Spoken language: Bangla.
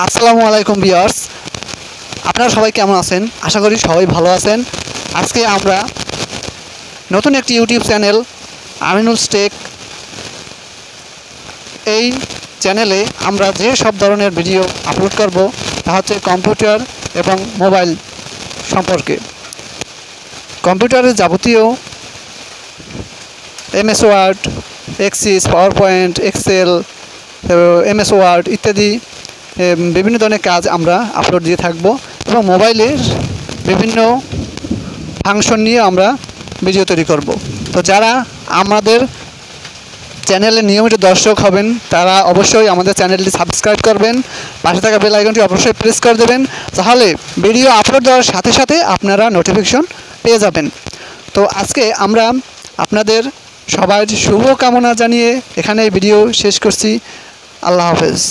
আসসালামু আলাইকুম ভিউয়ার্স, আপনারা সবাই কেমন আছেন? আশা করি সবাই ভালো আছেন। আজকে আমরা নতুন একটি ইউটিউব চ্যানেল আমিনুলস টেক, এই চ্যানেলে আমরা যে সব ধরনের ভিডিও আপলোড করব তা হচ্ছে কম্পিউটার এবং মোবাইল সম্পর্কে। কম্পিউটারের যাবতীয় MS word, access, power point, excel, MS word ইত্যাদি বিভিন্ন ধরনের কাজ আমরা আপলোড দিয়ে থাকব এবং মোবাইলের বিভিন্ন ফাংশন নিয়ে আমরা ভিডিও তৈরি করব। তো যারা আমাদের চ্যানেলের নিয়মিত দর্শক হবেন তারা অবশ্যই আমাদের চ্যানেলটি সাবস্ক্রাইব করবেন, পাশে থাকা বেল আইকনটি অবশ্যই প্রেস করে দেবেন, তাহলে ভিডিও আপলোড দেওয়ার সাথে সাথে আপনারা নোটিফিকেশন পেয়ে যাবেন। তো আজকে আমরা আপনাদের সবার শুভকামনা জানিয়ে এখানে ভিডিও শেষ করছি। আল্লাহ হাফেজ।